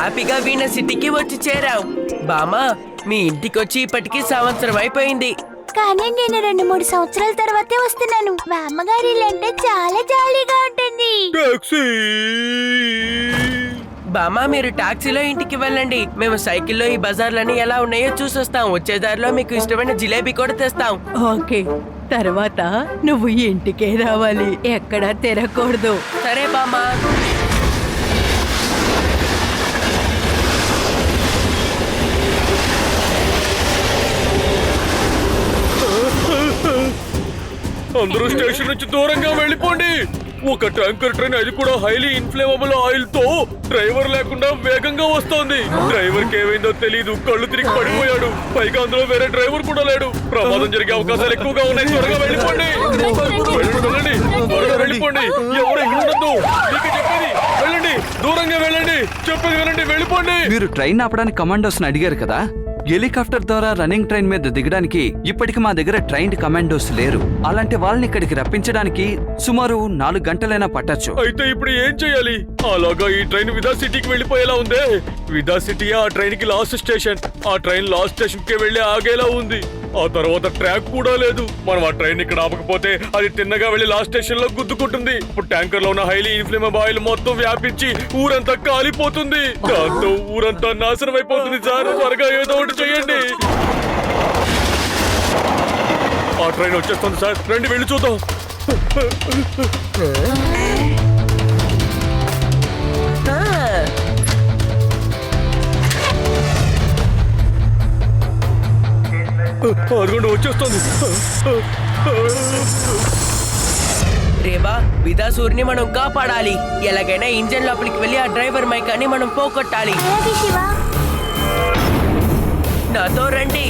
హ్యాపీగా వీణ సిటీకి వచ్చి చేరాం. బామా, మీ ఇంటికొచ్చి ఇప్పటికి సంవత్సరం అయిపోయింది. కానీ నేను 2-3 సంవత్సరాల తర్వాతే వస్తున్నాను. బామ్మగారి ఇల్లంటే చాలా జాలీగా ఉంటుంది. బామా, మీరు టాక్సీలో ఇంటికి వెళ్ళండి. మేము సైకిల్లో ఈ బజార్లని ఎలా ఉన్నాయో చూసొస్తాం. వచ్చే దారిలో మీకు ఇష్టమైన జిలేబీ కూడా తెస్తాం. ఓకే, తర్వాత నువ్వు ఇంటికే రావాలి, ఎక్కడా తిరగకూడదు. సరే బామా. అందరూ స్టేషన్ నుంచి దూరంగా వెళ్ళిపోండి. ఒక ట్యాంకర్ ట్రైన్, అది కూడా హైలీ ఇన్ఫ్లేమబుల్ ఆయిల్ తో డ్రైవర్ లేకుండా వేగంగా వస్తోంది. డ్రైవర్ కి ఏమైందో తెలీదు, కళ్ళు తిరిగి పడిపోయాడు. పైగా అందులో వేరే డ్రైవర్ కూడా లేడు. ప్రమాదం జరిగే అవకాశాలు ఎక్కువగా ఉన్నాయి. త్వరగా వెళ్ళిపోండి, వెళ్ళండి, త్వరగా వెళ్ళిపోండి. ఎవరు ఇక్కడ ఉండద్దు. మీకు చెప్పేది వెళ్ళండి, దూరంగా వెళ్ళండి, చెప్పేది వెళ్ళండి, వెళ్ళిపోండి. మీరు ట్రైన్ ఆపడానికి కమాండోస్ అడిగారు కదా. హెలికాప్టర్ ద్వారా రన్నింగ్ ట్రైన్ మీద దిగడానికి ఇప్పటికి మా దగ్గర ట్రైన్డ్ కమాండోస్ లేరు. అలాంటి వాళ్ళని ఇక్కడికి రప్పించడానికి సుమారు 4 గంటలైనా పట్టొచ్చు. అయితే ఇప్పుడు ఏం చేయాలి? అలాగా ఈ ట్రైన్ విదా సిటీకి వెళ్ళిపోయేలా ఉందే. విదా సిటీ ఆ ట్రైన్ కి లాస్ట్ స్టేషన్. ఆ ట్రైన్ లాస్ట్ స్టేషన్ కి వెళ్ళి ఆగేలా ఉంది. ఆ తర్వాత ట్రాక్ కూడా లేదు. మనం ఆ ట్రైన్ ఇక్కడ ఆపకపోతే అది తిన్నగా వెళ్లి లాస్ట్ స్టేషన్ లో గుద్దుకుంటుంది. ఇప్పుడు ట్యాంకర్ లో ఉన్న హైలీ ఇన్ఫ్లేమబుల్ ఆయిల్ మొత్తం వ్యాపించి ఊరంతా కాలిపోతుంది. దాంతో ఊరంతా నాశనం అయిపోతుంది. సార్, త్వరగా ఏదో ఒకటి చేయండి. ఆ ట్రైన్ వచ్చేస్తుంది సార్, రండి వెళ్ళి చూద్దాం. అదిగోండి వచ్చేస్తుంది. రేవా, విదాసూరిని మనం కాపాడాలి. ఎలాగైనా ఇంజన్ లోపలికి వెళ్ళి ఆ డ్రైవర్ మైకాన్ని మనం పోగొట్టాలి. అలాగే శివ. నాతో రండి.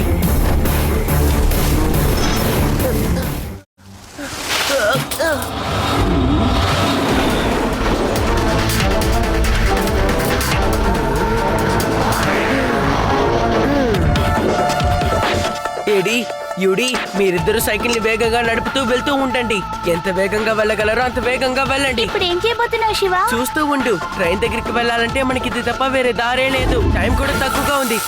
ఏడి, యుడి, మీరిద్దరు సైకిల్ ని వేగంగా నడుపుతూ వెళ్తూ ఉండండి. ఎంత వేగంగా వెళ్ళగలరో అంత వేగంగా వెళ్ళండి. ఇప్పుడు ఏం చేయబోతున్నావు శివ? చూస్తూ ఉండు. ట్రైన్ దగ్గరికి వెళ్ళాలంటే మనకి ఇది తప్ప వేరే దారే లేదు. టైం కూడా తక్కువగా ఉంది.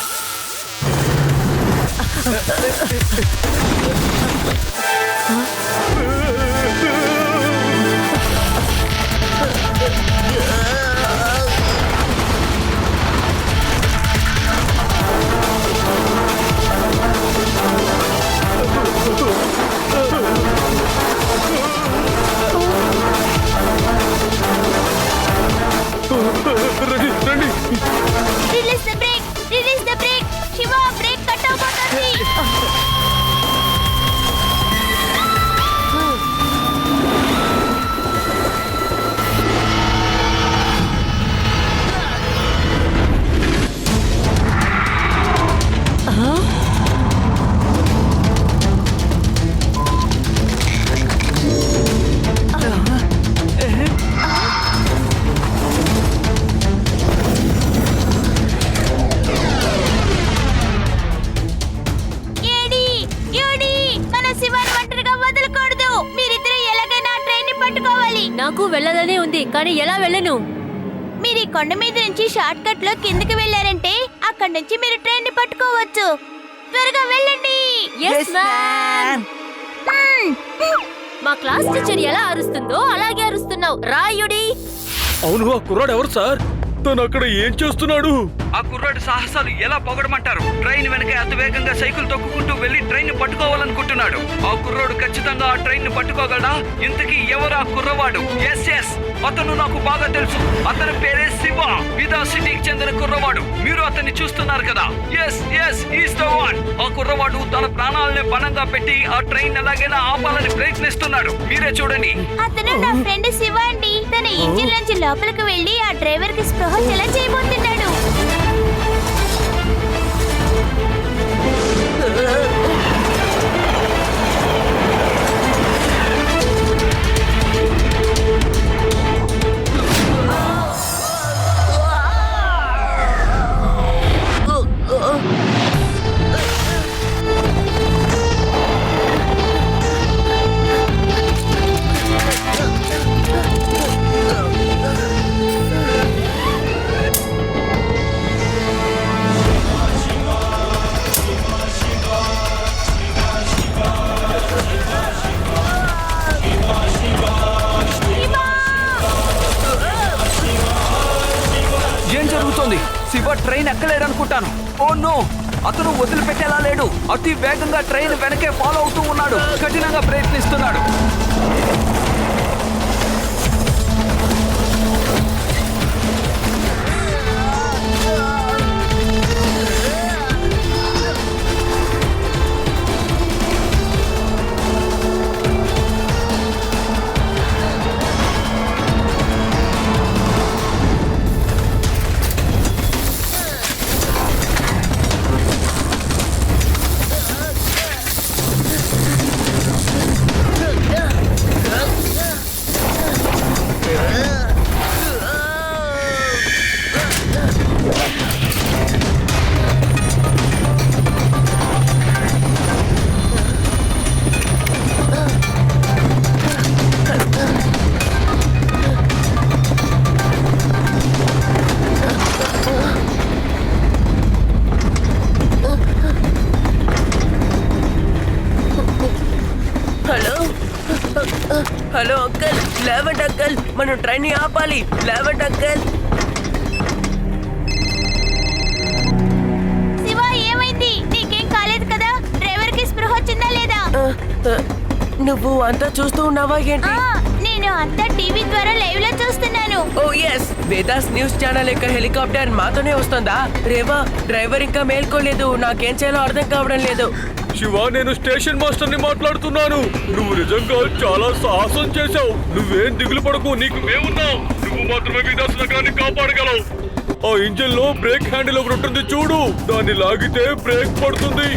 రండి, రండి. Release the brake, release the brake. Shiva, brake cut అవబోతోంది. నాకు వెళ్ళదనే ఉంది, కానీ ఎలా వెళ్ళను? మీరు ఈ కొండ మీద నుంచి షార్ట్ కట్ లో కిందకి వెళ్ళారంటే అక్కడ నుంచి మీరు ట్రైన్ ని పట్టుకోవచ్చు. త్వరగా వెళ్ళండి. Yes, ma'am. మా క్లాస్ టీచర్ ఎలా అరుస్తుందో అలాగే అరుస్తున్నావు. రాయుడి. అవును, ఆ కుర్రాడు ఎవరు సార్? తను అక్కడ ఏం చేస్తున్నాడు? ఆ కుర్రాడు సాహసాలు ఎలా పొగడమంటారు? ట్రైన్ వెనక అతి వేగంగా సైకిల్ తొక్కుకుంటూ వెళ్లి ట్రైన్ పట్టుకోవాలనుకుంటున్నాడు. ఆ కుర్రాడు ఖచ్చితంగా ఆ ట్రైన్ ని పట్టుకోగలడా? ఇంతకీ ఎవరు ఆ కుర్రవాడు? ఎస్, అతను నాకు బాగా తెలుసు. అతని పేరే శివ, విదా సిటీకి చెందిన కుర్రవాడు. మీరు అతన్ని చూస్తున్నారు కదా. Yes, is the one. ఆ కుర్రవాడు తన ప్రాణాలనే పణంగా పెట్టి ఆ ట్రైన్ ఎలాగైనా ఆపాలని ప్రయత్నిస్తున్నాడు. మీరే చూడండి. అతను నా ఫ్రెండ్ శివ అండి. తన ఇంజిన్ నుంచి లోపలికి వెళ్ళి ఆ డ్రైవర్ కి స్పృహ ఎలా చేయబోతున్నాడు. శివ ట్రైన్ ఎక్కలేడు అనుకుంటాను. ఓ నో, అతను వదిలిపెట్టేలా లేడు. అతి వేగంగా ట్రైన్ వెనకే ఫాలో అవుతూ ఉన్నాడు. కఠినంగా ప్రయత్నిస్తున్నాడు. హలో అంకల్, లేవండి అంకల్, మనం ట్రైన్ ని ఆపాలి. లేవండి అంకల్. శివ ఏమైంది? నీకేం కాలేదు కదా? డ్రైవర్ కి స్పృహ వచ్చిందా లేదా? నువ్వు అంతా చూస్తూ ఉన్నావా ఏంటి? నేను అంతా టీవీ ద్వారా లైవ్ లో చూస్తున్నాను. ఓ ఎస్, వేదాస్ న్యూస్ ఛానల్ యొక్క హెలికాప్టర్ మాతోనే వస్తుందా? రేవా, డ్రైవర్ ఇంకా మేల్కోలేదు. నాకేం చేయాలో అర్థం కావడం లేదు. శివ, నేను స్టేషన్ మాస్టర్ ని మాట్లాడుతున్నాను. నువ్వు నిజంగా చాలా సాహసం చేశావు. నువ్వేం దిగులు పడకు, నీకు మేమున్నావు. నువ్వు మాత్రమే విదాస్ నగరాన్ని కాపాడగలవు. ఆ ఇంజిన్ లో బ్రేక్ హ్యాండిల్ ఒకటి ఉంటుంది చూడు, దాన్ని లాగితే బ్రేక్ పడుతుంది.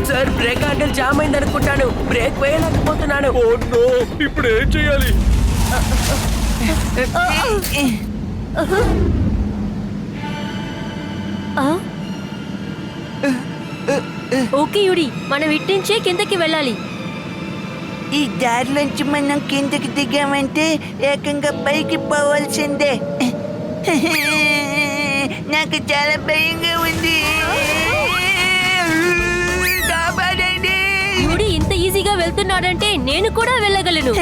సార్, బ్రేక్ హ్యాండిల్ జామ్ అయింది అనుకుంటాను. బ్రేక్ వేయలేకపోతున్నాను. ఓ నో, ఇప్పుడు ఏం చేయాలి? ఓకే యుడి, మనం ఇట్టించే కిందకి వెళ్ళాలి. ఈ దారిలోంచి మనం కిందకి దిగామంటే ఏకంగా పైకి పోవాల్సిందే. నాకు చాలా భయంగా ఉంది. కాపాడండి. యుడి ఇంత ఈజీగా వెళ్తున్నాడంటే నేను కూడా వెళ్ళగలను.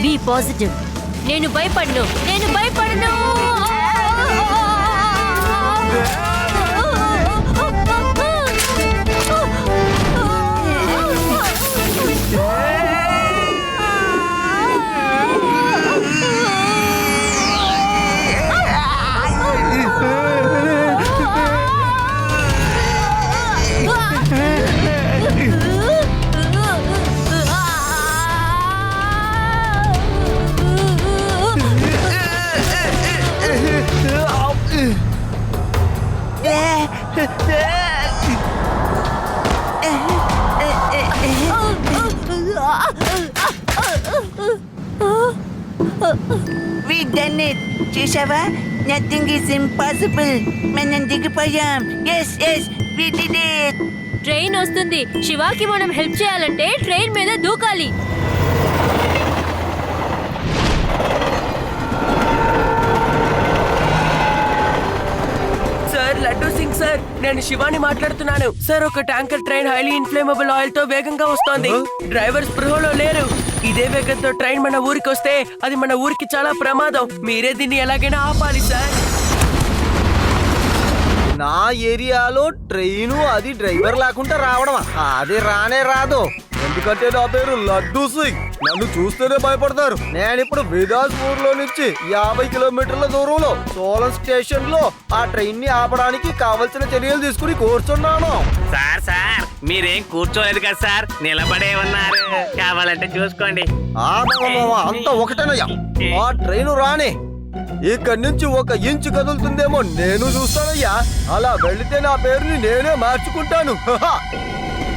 Be positive. నేను భయపడను. We done it. చూసావా? Nothing is impossible. మనం దిగిపోయాం. Yes we did it. Train వస్తుంది. శివాకి మనం హెల్ప్ చేయాలంటే ట్రైన్ మీద దూకాలి. సార్, లడ్డూ సింగ్ సార్, నేను శివాని మాట్లాడుతున్నాను. సార్, ఒక tanker train highly inflammable oil తో వేగంగా వస్తోంది. డ్రైవర్ స్పృహలో లేరు. ఇదే వేగంతో ట్రైన్ మన ఊరికి వస్తే అది మన ఊరికి చాలా ప్రమాదం. మీరే దీన్ని ఎలాగైనా ఆపాలి సార్. నా ఏరియాలో ట్రైను అది డ్రైవర్ లేకుండా రావడమా? అది రానే రాదు. ఎందుకంటే నా పేరు లడ్డూ సింగ్. నన్ను చూస్తేనే భయపడతారు. నేనిప్పుడు బిదాస్పూర్ లో నుంచి 50 కిలోమీటర్ల దూరంలో సోలన్ స్టేషన్ లో ఆ ట్రైన్ ని ఆపడానికి కావలసిన చర్యలు తీసుకుని కూర్చున్నాను. సార్ మీరేం కూర్చోలేదు కదా సార్, నిలబడే ఉన్నారు. కావాలంటే చూసుకోండి. అంత ఒకటేనయ్యా. ఆ ట్రైను రానే ఇక్కడి నుంచి 1 ఇంచు కదులుతుందేమో నేను చూస్తానయ్యా. అలా వెళితే నా పేరుని నేనే మార్చుకుంటాను.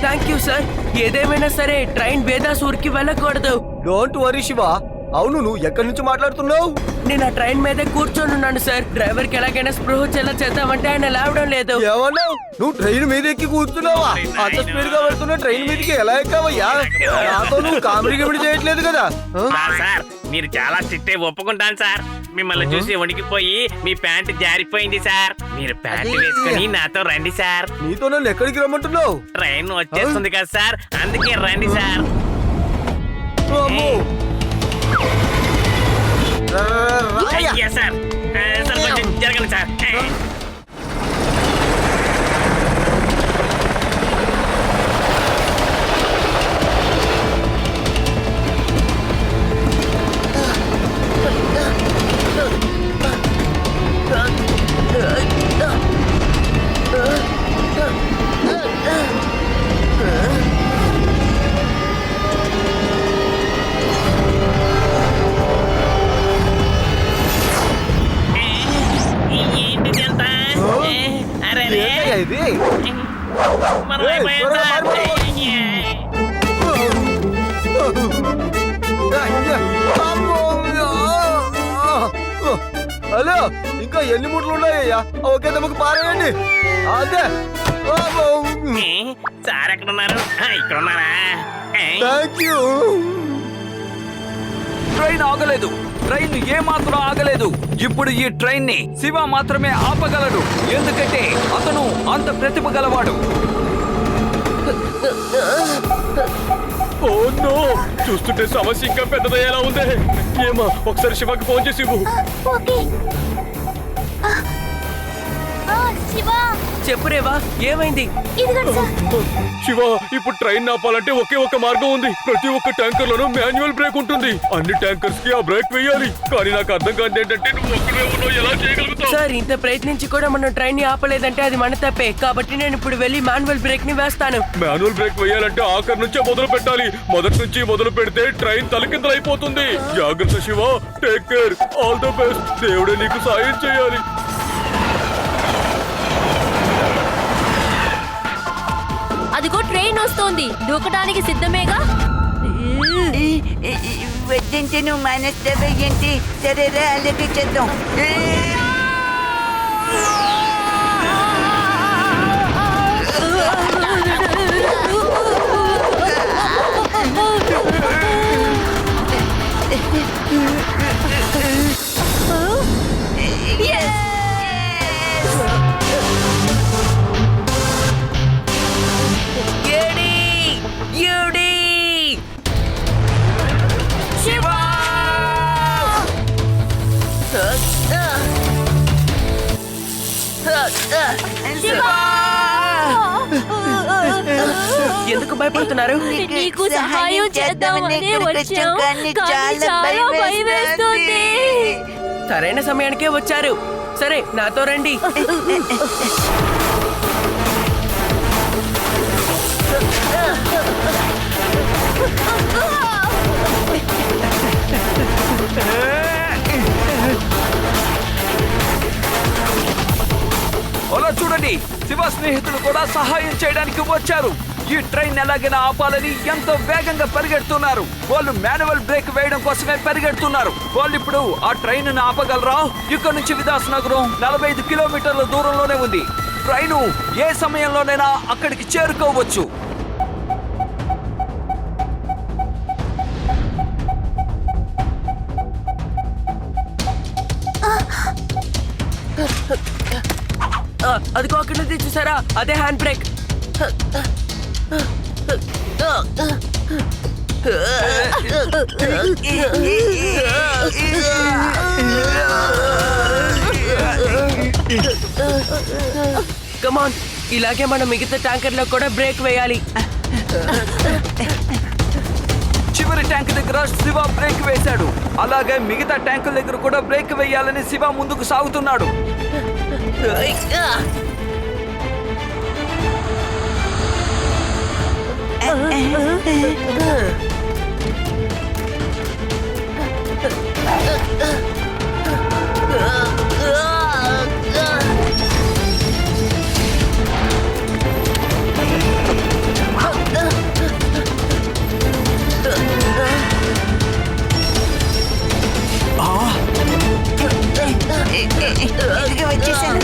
Thank you sir. ఏదేమైనా సరే ట్రైన్ వేదాస్ ఊరికి వెళ్ళకూడదు. Don't worry Shiva. అవును, నువ్వు ఎక్కడి నుంచి మాట్లాడుతున్నావు? నేను ఆ ట్రైన్ మీదే కూర్చొని ఉన్నాను సార్. డ్రైవర్ కి ఎలాగైనా స్పృహ వచ్చేలా చేద్దామంటే ఆయన లేవడం లేదు. ఏమన్నావు? నువ్వు ట్రైన్ మీద ఎక్కి కూర్చున్నావా? అంత స్పీడ్ గా వెళ్తున్నా ట్రైన్ మీదకి ఎలా ఎక్కావయ్యా? నాతో నువ్వు కామెడీ గిమిడి చేయట్లేదు కదా? సార్ మీరు చాలా స్ట్రిక్ట్ అయి ఒప్పుకుంటాను సార్. మిమ్మల్ని చూసి వణికిపోయి మీ ప్యాంట్ జారిపోయింది సార్. మీరు ప్యాంట్ వేసుకుని నాతో రండి సార్. నీతో నన్ను ఎక్కడికి రమ్మంటున్నావు? ట్రైన్ వచ్చేస్తుంది కదా సార్, అందుకే రండి సార్. అమ్మో. ఎస్ సార్ సార్ కొంచెం జరగండి సార్. ఏంటిది అంతా? అరే రే. ఏంటయ్యా ఇది? మనం ఏయ్, అయిపోయాం త్వరగా సార్. అయ్యా, అమ్మో! హలో, ఇంకా ఎన్ని ముట్లు ఉన్నాయ్యా? ఓకే, తమకు పారేయండి. అదే. సార్ ఎక్కడ ఉన్నారు? ఇక్కడ ఉన్నారా? Thank you. ట్రైన్ ఆగలేదు. ట్రైన్ ఏమాత్రం ఆగలేదు. ఇప్పుడు ఈ ట్రైన్ ని శివ మాత్రమే ఆపగలడు, ఎందుకంటే అతను అంత ప్రతిభ గలవాడు. ఓ నో, చూస్తుంటే సమస్య ఇంకా పెద్దదయ్యేలా ఉంది. ఏమా, ఒకసారి శివకి ఫోన్ చేసి ఇవ్వు. ఓకే. శివ, చెప్పు రేవా, ఏమైంది? ఇదిగోండి సార్. శివ, ఇప్పుడు ట్రైన్ ఆపాలంటే ఒకే ఒక మార్గం ఉంది. ప్రతి ఒక్క ట్యాంకర్ లోనూ మాన్యువల్ బ్రేక్ ఉంటుంది. అన్ని ట్యాంకర్స్ కి ఆ బ్రేక్ వేయాలి. కానీ నాకు అర్థం కాదు ఏంటంటే నువ్వు ఒక్కడే ఉన్నావు, ఎలా చేయగలుగుతావు? సార్, ఇంత ప్రయత్నించి కూడా మనం ట్రైన్ ని ఆపలేదంటే అది మన తప్పే. కాబట్టి నేను ఇప్పుడు వెళ్ళి మాన్యువల్ బ్రేక్ ని వేస్తాను. మాన్యువల్ బ్రేక్ వేయాలంటే ఆఖరి నుంచే మొదలు పెట్టాలి. మొదటి నుంచి మొదలు పెడితే ట్రైన్ తలకిందలైపోతుంది. జాగ్రత్త Shiva, take care, all the best. దేవుడే నీకు సాయం చేయాలి. అదిగో ట్రైన్ వస్తోంది. దూకడానికి సిద్ధమేగా? వద్దంటే నువ్వు మానేస్తావా ఏంటి? సరేరా, అలాగే చేద్దాం. ఎందుకు భయపడుతున్నారు? నీకు సహాయం చేద్దామని వచ్చాం, కానీ చాలా భయం వేస్తుంది. సరైన సమయానికే వచ్చారు. సరే, నాతో రండి. అలా చూడండి, శివ స్నేహితులు కూడా సహాయం చేయడానికి వచ్చారు. ఈ ట్రైన్ ఎలాగైనా ఆపాలని ఎంతో వేగంగా పరిగెడుతున్నారు. వాళ్ళు మాన్యువల్ బ్రేక్ వేయడం కోసమే పరిగెడుతున్నారు. వాళ్ళు ఇప్పుడు ఆ ట్రైన్ ని ఆపగలరా? ఇక్కడ నుంచి విదాస్ నగరం 45 కిలోమీటర్ల దూరంలోనే ఉంది. ట్రైను ఏ సమయంలోనైనా అక్కడికి చేరుకోవచ్చు. అదిగో అక్కడ నుంచి చూసారా? అదే హ్యాండ్ బ్రేక్. కమాన్, ఇలాగే మనం మిగతా ట్యాంకర్లో కూడా బ్రేక్ వేయాలి. చివరి ట్యాంక్ దగ్గర శివ బ్రేక్ వేశాడు. అలాగే మిగతా ట్యాంకుల దగ్గర కూడా బ్రేక్ వేయాలని శివ ముందుకు సాగుతున్నాడు. ఇదిగో వచ్చేసాను.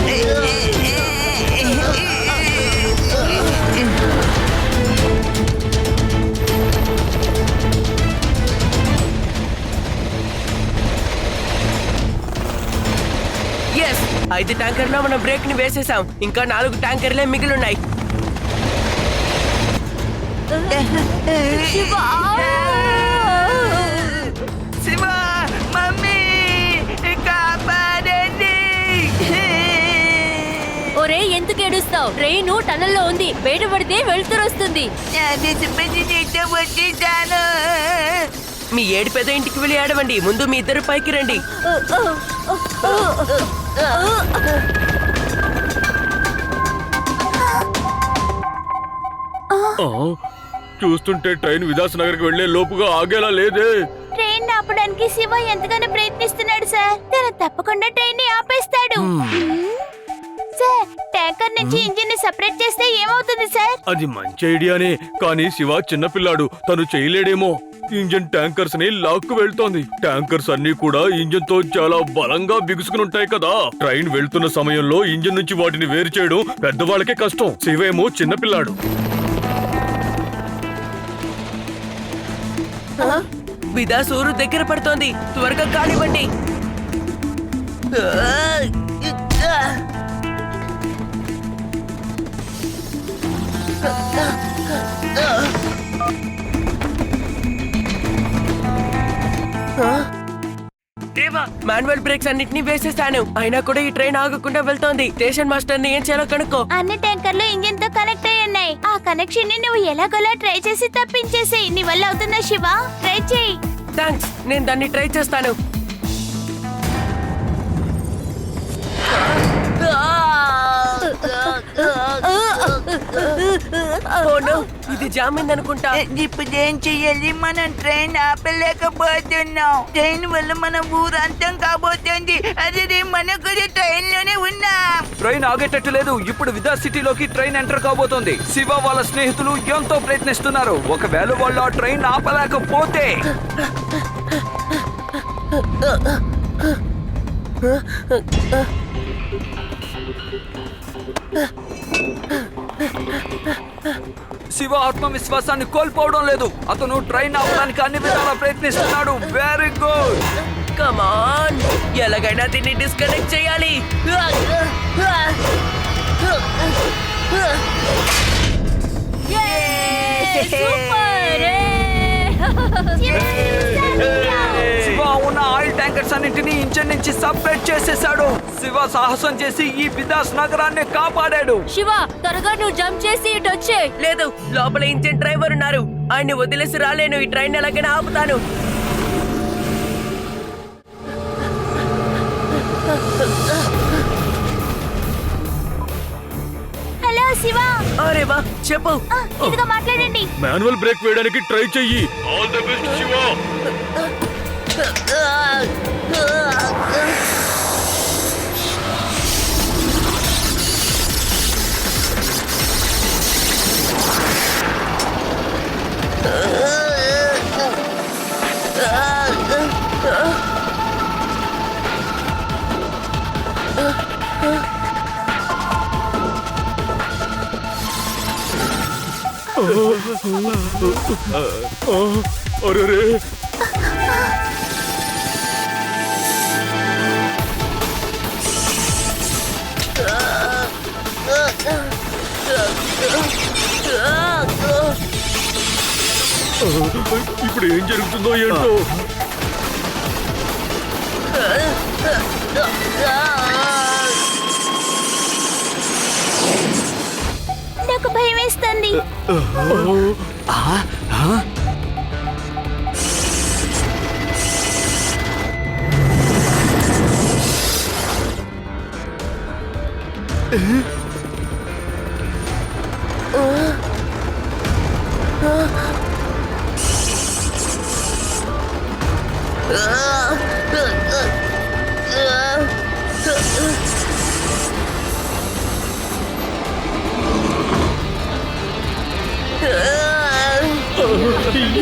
ఎస్, 5 ట్యాంకర్లో మనం బ్రేక్ ని వేసేసాం. ఇంకా 4 ట్యాంకర్లే మిగిలిన్నాయి. శివ, మమ్మీ, కాపాడండి. ట్రైన్ టనల్లో ఉంది, బయటపడితే వెళ్తురు వస్తుంది. వచ్చేసాను. మీ ఏడు పెద్ద ఇంటికి వెళ్ళి ఆడవండి. ముందు మీ ఇద్దరు పైకి రండి. చూస్తుంటే ట్రైన్ విదాస్ నగర్కి వెళ్లే లోపుగా ఆగేలా లేదే. ట్రైన్ ఆపడానికి శివ ఎంతగానో ప్రయత్నిస్తున్నాడు సార్. తను తప్పకుండా ట్రైన్ ని ఆపేస్తాడు. సార్, ట్యాంకర్ నుంచి ఇంజిన్ ని సెపరేట్ చేస్తే ఏమవుతుంది సార్? అది మంచి ఐడియానే, కానీ శివ చిన్నపిల్లాడు, తను చేయలేడేమో. ఇంజిన్ ట్యాంకర్స్ ని లాక్కు వెళ్తోంది. ట్యాంకర్స్ అన్ని కూడా ఇంజిన్ తో చాలా బలంగా బిగుసుకుని ఉంటాయి కదా. ట్రైన్ వెళ్తున్న సమయంలో ఇంజిన్ నుంచి వాటిని వేరు చేయడం పెద్దవాళ్ళకే కష్టం. శివేమో చిన్నపిల్లాడు. విదాస్ ఊరు దగ్గర పడుతోంది. త్వరగా కానివ్వండి. మాన్యువల్ బ్రేక్స్ అన్నిటినీ వేసేసాను. అయినా కూడా ఈ ట్రైన్ ఆగకుండా వెళ్తోంది. స్టేషన్ మాస్టర్ ని ఏం చేయాలో కనుక్కో. అన్ని ట్యాంకర్లు ఇంజిన్ తో కనెక్ట్ అయి ఉన్నాయి. ఆ కనెక్షన్ ని నువ్వు ఎలాగోలా ట్రై చేసి తప్పించేసేయ్. నీ వల్ల అవుతుందా శివ? ట్రై చేయి. థ్యాంక్స్, నేను దాన్ని ట్రై చేస్తాను. ఓ నో, ఇది జామింది అనుకుంటా. ఇప్పుడు ఏం చెయ్యాలి? మనం ట్రైన్ ఆపలేకపోతున్నాం. ట్రైన్ వల్ల మన ఊరు అంతం కాబోతుంది. అదే మనం కూడా ట్రైన్ లోనే ఉన్నాం. ట్రైన్ ఆగేటట్టు లేదు. ఇప్పుడు విదాస్ సిటీలోకి ట్రైన్ ఎంటర్ కాబోతోంది. శివ వాళ్ళ స్నేహితులు ఎంతో ప్రయత్నిస్తున్నారు. ఒకవేళ వాళ్ళు ఆ ట్రైన్ ఆపలేకపోతే శివ ఆత్మవిశ్వాసాన్ని కోల్పోవడం లేదు. అతను ట్రైన్ ఆపడానికి అన్ని విధాలా ప్రయత్నిస్తున్నాడు. Very good. కమాన్, ఎలాగైనా దీన్ని డిస్కనెక్ట్ చేయాలి. శివ ఉన్న ఆయిల్ ట్యాంకర్స్ అన్నింటినీ ఇంజన్ నుంచి సపరేట్ చేసేశాడు. శివ సాహసం చేసి ఈ విదాస్ నగరాన్ని కాపాడాడు. శివ, త్వరగా నువ్వు జంప్ చేసి ఇటు వచ్చే. లేదు, లోపల ఇంజిన్ డ్రైవర్ ఉన్నారు. ఆయన్ని వదిలేసి రాలేను. ఈ ట్రైన్ ఎలాగైనా ఆపుతాను. హలో శివ. అరే వా, చెప్పు. ఇదిగో మాట్లాడండి. మాన్యువల్ బ్రేక్ వేయడానికి ట్రై చెయ్యి. All the best Shiva. అరే ఇప్పుడు ఏం జరుగుతుందో ఏంటో. నాకు భయం వేస్తుంది.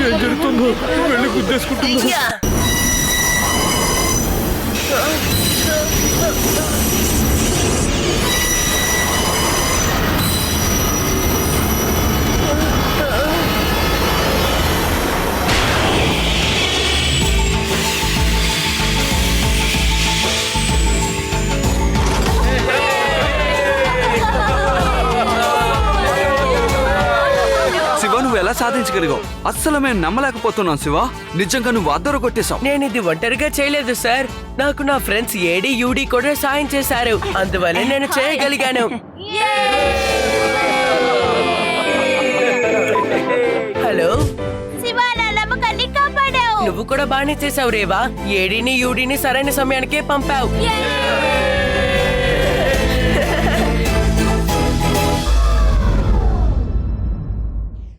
ఏం జరుగుతుందో? వెళ్ళి గుద్దేసుకుంటుందో. శివ, నువ్వు ఎలా సాధించగలిగావు? అస్సలు మేము నమ్మలేకపోతున్నాం శివ. నిజంగా నువ్వు అద్దరు కొట్టేశావు. నేను ఇది ఒంటరిగా చేయలేదు సార్. నాకు నా ఫ్రెండ్స్ ఏడి యూడి కూడా సాయం చేశారు. అందువల్ల నేను చేయగలిగాను. నువ్వు కూడా బానే చేసావు రేవా. ఏడీని యూడీని సరైన సమయానికే పంపావు.